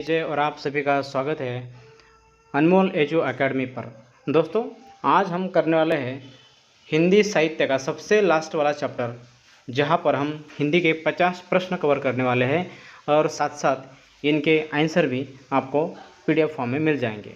जय और आप सभी का स्वागत है अनमोल एजू एकेडमी पर। दोस्तों, आज हम करने वाले हैं हिंदी साहित्य का सबसे लास्ट वाला चैप्टर, जहां पर हम हिंदी के 50 प्रश्न कवर करने वाले हैं और साथ साथ इनके आंसर भी आपको पीडीएफ फॉर्म में मिल जाएंगे।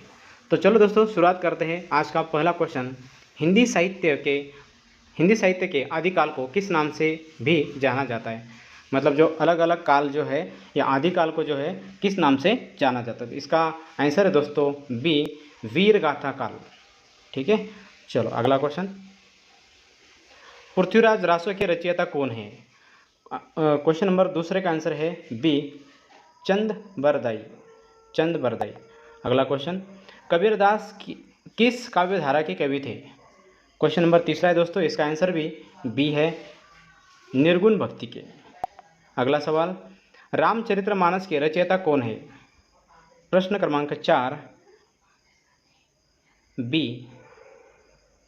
तो चलो दोस्तों, शुरुआत करते हैं। आज का पहला क्वेश्चन, हिंदी साहित्य के आदिकाल को किस नाम से भी जाना जाता है? मतलब जो अलग अलग काल जो है या आदिकाल को जो है किस नाम से जाना जाता है? तो इसका आंसर है दोस्तों बी, वीर गाथा काल। ठीक है, चलो अगला क्वेश्चन, पृथ्वीराज रासो के रचयिता कौन है? क्वेश्चन नंबर दूसरे का आंसर है बी, चंद बरदाई। अगला क्वेश्चन, कबीरदास किस काव्यधारा के कवि थे? क्वेश्चन नंबर तीसरा है दोस्तों, इसका आंसर भी बी है, निर्गुण भक्ति के। अगला सवाल, रामचरितमानस के रचयिता कौन है? प्रश्न क्रमांक 4, बी,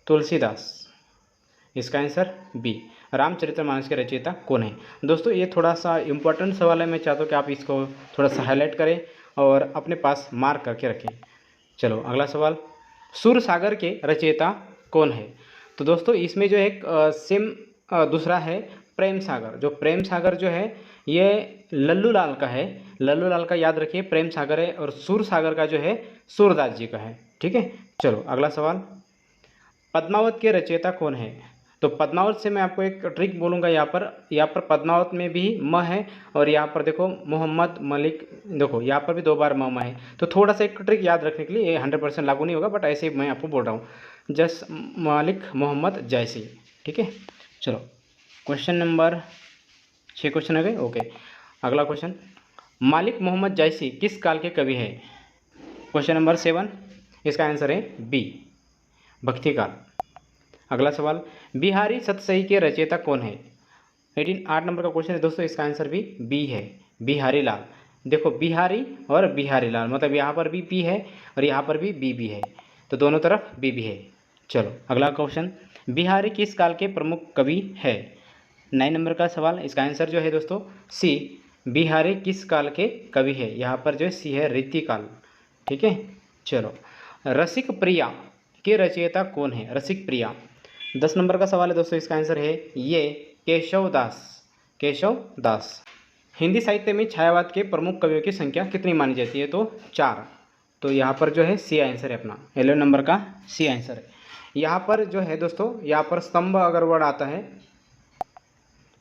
तुलसीदास। इसका आंसर बी, रामचरितमानस के रचयिता कौन है? दोस्तों, ये थोड़ा सा इम्पोर्टेंट सवाल है। मैं चाहता हूँ कि आप इसको थोड़ा सा हाईलाइट करें और अपने पास मार्क करके रखें। चलो अगला सवाल, सूरसागर के रचयिता कौन है? तो दोस्तों, इसमें जो एक सेम दूसरा है प्रेम सागर। जो प्रेम सागर जो है ये लल्लू लाल का है। लल्लू लाल का याद रखिए, प्रेम सागर है, और सूर सागर का जो है सूरदास जी का है। ठीक है, चलो अगला सवाल, पद्मावत के रचयिता कौन है? तो पद्मावत से मैं आपको एक ट्रिक बोलूँगा। यहाँ पर पद्मावत में भी म है, और यहाँ पर देखो मोहम्मद मलिक, देखो यहाँ पर भी 2 बार म है। तो थोड़ा सा एक ट्रिक याद रखने के लिए, ये 100% लागू नहीं होगा, बट ऐसे मैं आपको बोल रहा हूँ, जस मालिक मोहम्मद जैसी। ठीक है, चलो क्वेश्चन नंबर 6 क्वेश्चन हो गए। ओके, अगला क्वेश्चन, मालिक मोहम्मद जैसी किस काल के कवि है? क्वेश्चन नंबर 7, इसका आंसर है बी, भक्ति काल। अगला सवाल, बिहारी सतसई के रचयिता कौन है? 8 नंबर का क्वेश्चन है दोस्तों, इसका आंसर भी बी है, बिहारी लाल। देखो बिहारी और बिहारी लाल, मतलब यहाँ पर भी बी है और यहाँ पर भी बी है, तो दोनों तरफ बी है। चलो अगला क्वेश्चन, बिहारी किस काल के प्रमुख कवि है? 9 नंबर का सवाल, इसका आंसर जो है दोस्तों सी, बिहारी किस काल के कवि है? यहाँ पर जो है सी है, रीतिकाल। ठीक है, चलो, रसिक प्रिया के रचयिता कौन है? रसिक प्रिया 10 नंबर का सवाल है दोस्तों, इसका आंसर है ये, केशव दास। हिंदी साहित्य में छायावाद के प्रमुख कवियों की संख्या कितनी मानी जाती है? तो 4। तो यहाँ पर जो है सी आंसर है अपना, 11 नंबर का सी आंसर है। यहाँ पर जो है दोस्तों, यहाँ पर स्तंभ अगर वर्ड आता है,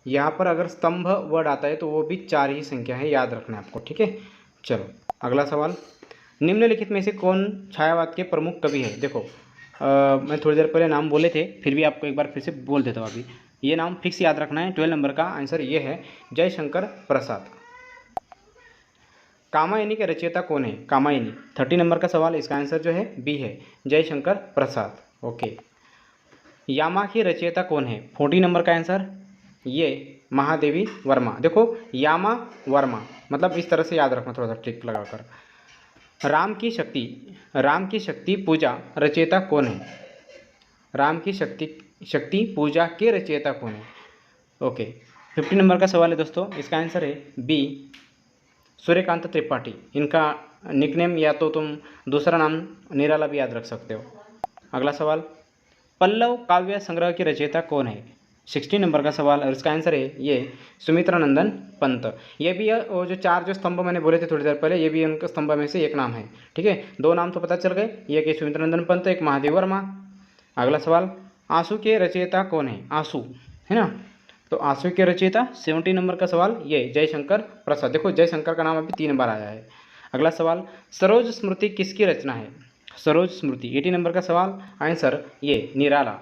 यहाँ पर अगर स्तंभ वर्ड आता है तो वो भी 4 ही संख्या है, याद रखना है आपको। ठीक है, चलो अगला सवाल, निम्नलिखित में से कौन छायावाद के प्रमुख कवि है? देखो मैं थोड़ी देर पहले नाम बोले थे, फिर भी आपको एक बार फिर से बोल देता हूँ। अभी ये नाम फिक्स याद रखना है। 12 नंबर का आंसर ये है, जयशंकर प्रसाद। कामायनी के रचयिता कौन है? कामायनी 30 नंबर का सवाल, इसका आंसर जो है बी है, जयशंकर प्रसाद। ओके, यामा की रचयिता कौन है? 40 नंबर का आंसर ये, महादेवी वर्मा। देखो यामा वर्मा, मतलब इस तरह से याद रखना, थोड़ा सा ट्रिक लगाकर। राम की शक्ति पूजा रचयिता कौन है? राम की शक्ति पूजा के रचयिता कौन है? ओके, 50 नंबर का सवाल है दोस्तों, इसका आंसर है बी, सूर्यकांत त्रिपाठी। इनका निकनेम या तो तुम दूसरा नाम निराला भी याद रख सकते हो। अगला सवाल, पल्लव काव्य संग्रह के रचयिता कौन है? 60 नंबर का सवाल, और इसका आंसर है ये, सुमित्रानंदन पंत। ये भी वो जो 4 जो स्तंभ मैंने बोले थे थोड़ी देर पहले, ये भी उनके स्तंभ में से एक नाम है। ठीक है, 2 नाम तो पता चल गए, ये कि सुमित्रानंदन पंत, एक महादेव वर्मा। अगला सवाल, आंसू के रचयिता कौन है? आंसू है ना, तो आंसू के रचयिता 70 नंबर का सवाल, ये जयशंकर प्रसाद। देखो जयशंकर का नाम अभी 3 बार आया है। अगला सवाल, सरोज स्मृति किसकी रचना है? सरोज स्मृति 80 नंबर का सवाल, आंसर ये, निराला।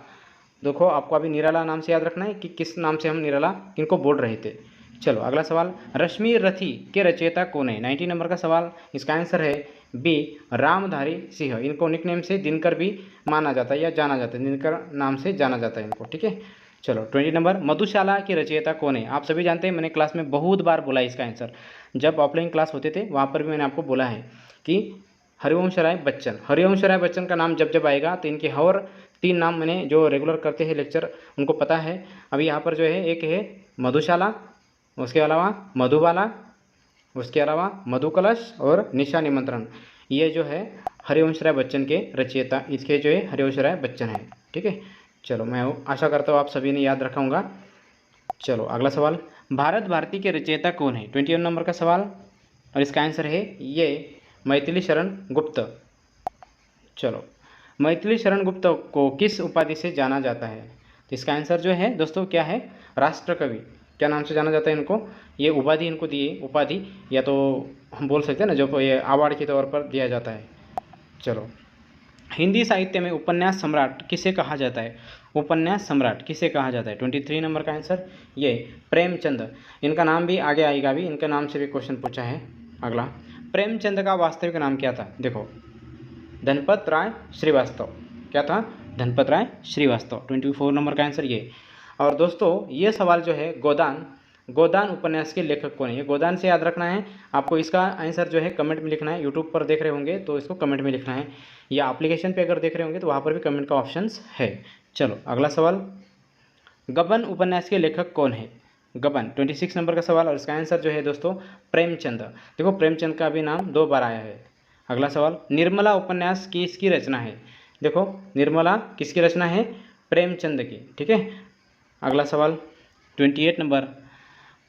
देखो आपको अभी निराला नाम से याद रखना है कि किस नाम से हम निराला किनको बोल रहे थे। चलो अगला सवाल, रश्मि रथी के रचयिता कौन है? 90 नंबर का सवाल, इसका आंसर है बी, रामधारी सिंह। इनको निकनेम से दिनकर भी माना जाता है या जाना जाता है, दिनकर नाम से जाना जाता है इनको। ठीक है, चलो 20 नंबर, मधुशाला की रचयिता कौन है? आप सभी जानते हैं, मैंने क्लास में बहुत बार बोला है इसका आंसर। जब ऑफलाइन क्लास होते थे वहाँ पर भी मैंने आपको बोला है कि हरिवंश राय बच्चन का नाम जब जब आएगा तो इनके और 3 नाम मैंने जो रेगुलर करते हैं लेक्चर उनको पता है। अभी यहाँ पर जो है एक है मधुशाला, उसके अलावा मधुबाला उसके अलावा मधु कलश और निशा निमंत्रण, ये जो है हरिवंश राय बच्चन के रचयिता, इसके जो है हरिवंश राय बच्चन है। ठीक है, चलो मैं आशा करता हूँ आप सभी ने याद रखा होगा। चलो अगला सवाल, भारत भारती के रचयिता कौन है? 21 नंबर का सवाल, और इसका आंसर है ये मैथिली शरण गुप्त। चलो, मैथिली शरण गुप्त को किस उपाधि से जाना जाता है? तो इसका आंसर जो है दोस्तों क्या है? राष्ट्र कवि। क्या नाम से जाना जाता है इनको? ये उपाधि इनको दिए, उपाधि या तो हम बोल सकते हैं ना, जो ये अवार्ड के तौर पर दिया जाता है। चलो, हिंदी साहित्य में उपन्यास सम्राट किसे कहा जाता है? उपन्यास सम्राट किसे कहा जाता है? 23 नंबर का आंसर ये प्रेमचंद। इनका नाम भी आगे आएगा, भी इनके नाम से भी क्वेश्चन पूछा है। अगला, प्रेमचंद का वास्तविक नाम क्या था? देखो, धनपत राय श्रीवास्तव। क्या था? धनपत राय श्रीवास्तव। 24 नंबर का आंसर ये। और दोस्तों ये सवाल जो है गोदान, गोदान उपन्यास के लेखक कौन है? ये गोदान से याद रखना है आपको। इसका आंसर जो है कमेंट में लिखना है। यूट्यूब पर देख रहे होंगे तो इसको कमेंट में लिखना है, या एप्लीकेशन पे अगर देख रहे होंगे तो वहाँ पर भी कमेंट का ऑप्शन है। चलो अगला सवाल, गबन उपन्यास के लेखक कौन है? गबन 26 नंबर का सवाल, और इसका आंसर जो है दोस्तों प्रेमचंद। देखो प्रेमचंद का भी नाम 2 बार आया है। अगला सवाल, निर्मला उपन्यास की इसकी रचना है? देखो निर्मला किसकी रचना है? प्रेमचंद की। ठीक है, अगला सवाल 28 नंबर,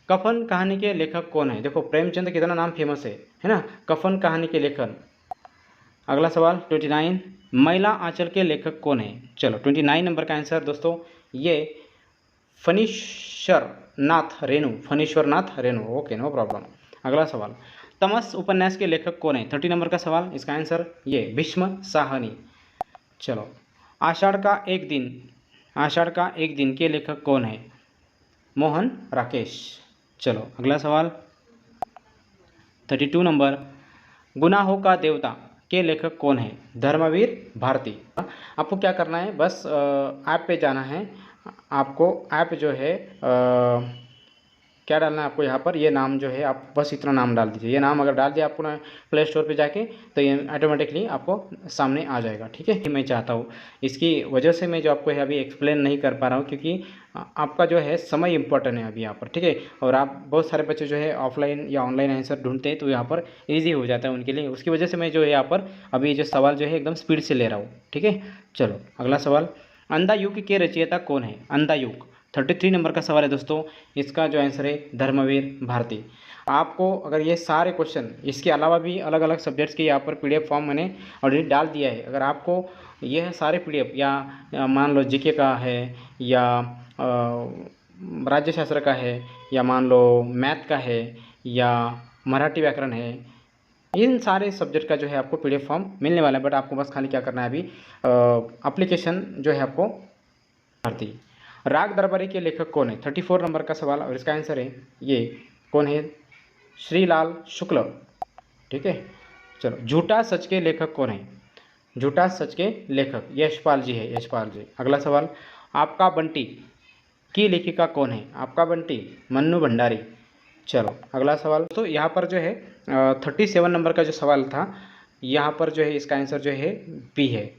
कफन कहानी के लेखक कौन है? देखो प्रेमचंद कितना नाम फेमस है ना, कफन कहानी के लेखक। अगला सवाल 29, मैला आंचल के लेखक कौन है? चलो 29 नंबर का आंसर दोस्तों ये Phanishwar Nath Renu, Phanishwar Nath Renu. Okay, no problem. अगला सवाल, तमस उपन्यास के लेखक कौन है? 30 नंबर का सवाल, इसका आंसर ये भीष्म साहनी। चलो, आषाढ़ का एक दिन, आषाढ़ का एक दिन के लेखक कौन है? मोहन राकेश। चलो अगला सवाल 32 नंबर, गुनाहों का देवता के लेखक कौन है? धर्मवीर भारती। आपको क्या करना है, बस ऐप पे जाना है। आपको ऐप जो है क्या डालना है आपको यहाँ पर, ये नाम जो है आप बस इतना नाम डाल दीजिए। ये नाम अगर डाल दिया आपको ना प्ले स्टोर पे जाके, तो ये ऑटोमेटिकली आपको सामने आ जाएगा। ठीक है, मैं चाहता हूँ इसकी वजह से मैं जो आपको है अभी एक्सप्लेन नहीं कर पा रहा हूँ, क्योंकि आपका जो है समय इंपॉर्टेंट है अभी यहाँ पर। ठीक है, और आप बहुत सारे बच्चे जो है ऑफलाइन या ऑनलाइन आंसर ढूंढते हैं, तो यहाँ पर ईजी हो जाता है उनके लिए। उसकी वजह से मैं जो है यहाँ पर अभी जो सवाल जो है एकदम स्पीड से ले रहा हूँ। ठीक है, चलो अगला सवाल, अंधा युग के रचयिता कौन है? अंधा युग 33 नंबर का सवाल है दोस्तों, इसका जो आंसर है धर्मवीर भारती। आपको अगर ये सारे क्वेश्चन, इसके अलावा भी अलग अलग सब्जेक्ट्स के यहाँ पर PDF फॉर्म मैंने ऑलरेडी डाल दिया है। अगर आपको यह सारे PDF या मान लो जीके का है, या राज्यशास्त्र का है, या मान लो मैथ का है, या मराठी व्याकरण है, इन सारे सब्जेक्ट का जो है आपको PDF फॉर्म मिलने वाला है। बट आपको बस खाली क्या करना है अभी, एप्लीकेशन जो है आपको भारती। राग दरबारी के लेखक कौन है? 34 नंबर का सवाल, और इसका आंसर है ये कौन है? श्रीलाल शुक्ल। ठीक है, चलो, झूठा सच के लेखक कौन है? झूठा सच के लेखक यशपाल जी है, यशपाल जी। अगला सवाल, आपका बंटी की लेखिका कौन है? आपका बंटी मन्नू भंडारी। चलो अगला सवाल, तो यहाँ पर जो है 37 नंबर का जो सवाल था, यहाँ पर जो है इसका आंसर जो है बी है,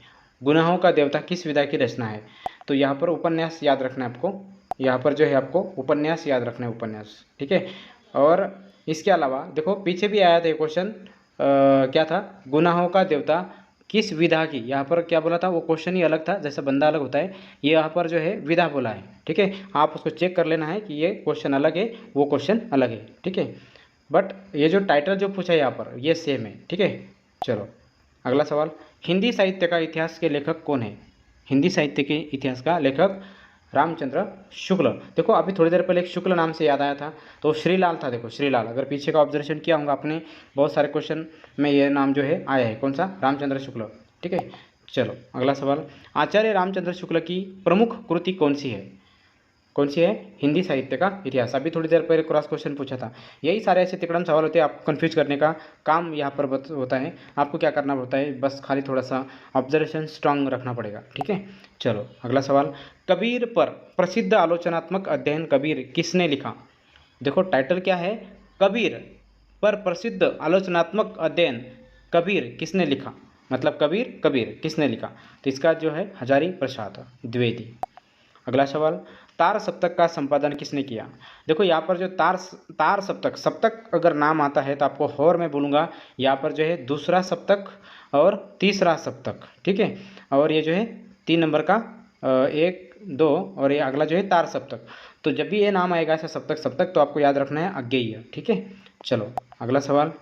गुनाहों का देवता किस विधा की रचना है? तो यहाँ पर उपन्यास याद रखना है आपको, यहाँ पर जो है आपको उपन्यास याद रखना है, उपन्यास। ठीक है, और इसके अलावा देखो पीछे भी आया था क्वेश्चन, क्या था? गुनाहों का देवता किस विधा की, यहाँ पर क्या बोला था? वो क्वेश्चन ही अलग था, जैसे बंदा अलग होता है, ये यहाँ पर जो है विधा बोला है। ठीक है, आप उसको चेक कर लेना है कि ये क्वेश्चन अलग है, वो क्वेश्चन अलग है। ठीक है, बट ये जो टाइटल जो पूछा है यहाँ पर ये सेम है। ठीक है, चलो अगला सवाल, हिंदी साहित्य का इतिहास के लेखक कौन है? हिंदी साहित्य के इतिहास का लेखक रामचंद्र शुक्ल। देखो अभी थोड़ी देर पहले एक शुक्ल नाम से याद आया था, तो श्रीलाल था। देखो श्रीलाल, अगर पीछे का ऑब्जर्वेशन किया होगा आपने, बहुत सारे क्वेश्चन में ये नाम जो है आया है, कौन सा? रामचंद्र शुक्ल। ठीक है, चलो अगला सवाल, आचार्य रामचंद्र शुक्ल की प्रमुख कृति कौन सी है? कौन सी है? हिंदी साहित्य का इतिहास। अभी थोड़ी देर पहले क्रॉस क्वेश्चन पूछा था। यही सारे ऐसे तिकड़म सवाल होते हैं, आपको कंफ्यूज करने का काम यहाँ पर होता है। आपको क्या करना होता है, बस खाली थोड़ा सा ऑब्जर्वेशन स्ट्रांग रखना पड़ेगा। ठीक है, चलो अगला सवाल, कबीर पर प्रसिद्ध आलोचनात्मक अध्ययन कबीर किसने लिखा? देखो टाइटल क्या है, कबीर पर प्रसिद्ध आलोचनात्मक अध्ययन कबीर किसने लिखा, मतलब कबीर किसने लिखा? तो इसका जो है हजारी प्रसाद द्विवेदी। अगला सवाल, तार सप्तक का संपादन किसने किया? देखो यहाँ पर जो तार सप्तक सप्तक अगर नाम आता है तो आपको और मैं बोलूँगा यहाँ पर जो है दूसरा सप्तक और तीसरा सप्तक, ठीक है। और ये जो है 3 नंबर का 1 2 और ये अगला जो है तार सप्तक। तो जब भी ये नाम आएगा ऐसा सप्तक सप्तक तो आपको याद रखना है अज्ञेय, ठीक है। चलो अगला सवाल,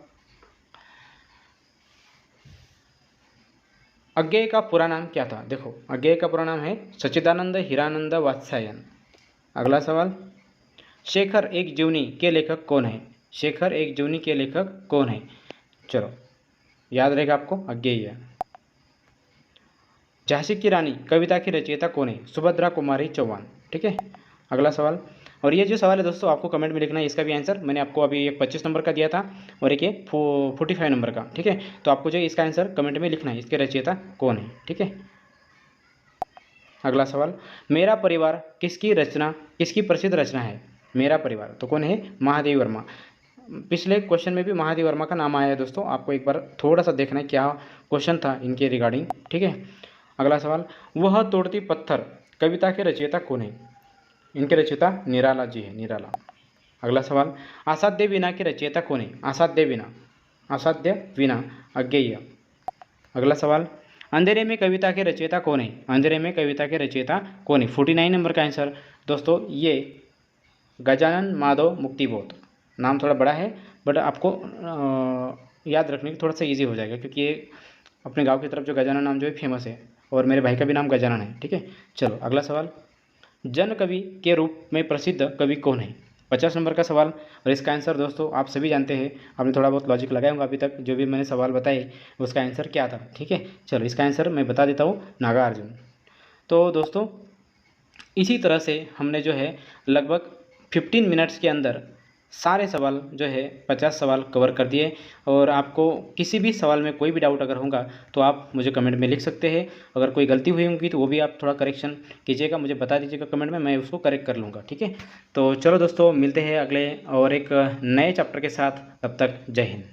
अज्ञेय का पूरा नाम क्या था? देखो अज्ञेय का पूरा नाम है सच्चिदानंद हीरानंद वात्स्यायन। अगला सवाल, शेखर एक जीवनी के लेखक कौन है? शेखर एक जीवनी के लेखक कौन है? चलो याद रहेगा आपको अज्ञेय। झांसी की रानी कविता की रचयिता कौन है? सुभद्रा कुमारी चौहान, ठीक है। अगला सवाल, और ये जो सवाल है दोस्तों आपको कमेंट में लिखना है, इसका भी आंसर मैंने आपको अभी एक 25 नंबर का दिया था और एक ये 45 नंबर का, ठीक है। तो आपको जो इसका आंसर कमेंट में लिखना है, इसके रचयिता कौन है, ठीक है। अगला सवाल, मेरा परिवार किसकी प्रसिद्ध रचना है? मेरा परिवार तो कौन है? महादेवी वर्मा। पिछले क्वेश्चन में भी महादेवी वर्मा का नाम आया है दोस्तों, आपको एक बार थोड़ा सा देखना है क्या क्वेश्चन था इनके रिगार्डिंग, ठीक है। अगला सवाल, वह तोड़ती पत्थर कविता के रचयिता कौन है? इनके रचयिता निराला जी है, निराला। अगला सवाल, असाध्य वीणा के रचयिता कौन है? असाध्य वीणा अज्ञेय। अगला सवाल, अंधेरे में कविता के रचयिता कौन है? अंधेरे में कविता के रचयिता कौन है? 49 नंबर का आंसर दोस्तों ये गजानन माधव मुक्तिबोध। नाम थोड़ा बड़ा है बट आपको याद रखने की थोड़ा सा इजी हो जाएगा, क्योंकि ये अपने गांव की तरफ जो गजानन नाम जो है फेमस है और मेरे भाई का भी नाम गजानन है, ठीक है। चलो अगला सवाल, जन कवि के रूप में प्रसिद्ध कवि कौन है? 50 नंबर का सवाल, और इसका आंसर दोस्तों आप सभी जानते हैं, आपने थोड़ा बहुत लॉजिक लगाया होगा अभी तक, जो भी मैंने सवाल बताए उसका आंसर क्या था, ठीक है। चलो इसका आंसर मैं बता देता हूँ, नागार्जुन। तो दोस्तों इसी तरह से हमने जो है लगभग 15 मिनट्स के अंदर सारे सवाल जो है 50 सवाल कवर कर दिए। और आपको किसी भी सवाल में कोई भी डाउट अगर होगा तो आप मुझे कमेंट में लिख सकते हैं। अगर कोई गलती हुई होगी तो वो भी आप थोड़ा करेक्शन कीजिएगा, मुझे बता दीजिएगा कमेंट में, मैं उसको करेक्ट कर लूँगा, ठीक है। तो चलो दोस्तों मिलते हैं अगले और एक नए चैप्टर के साथ, तब तक जय हिंद।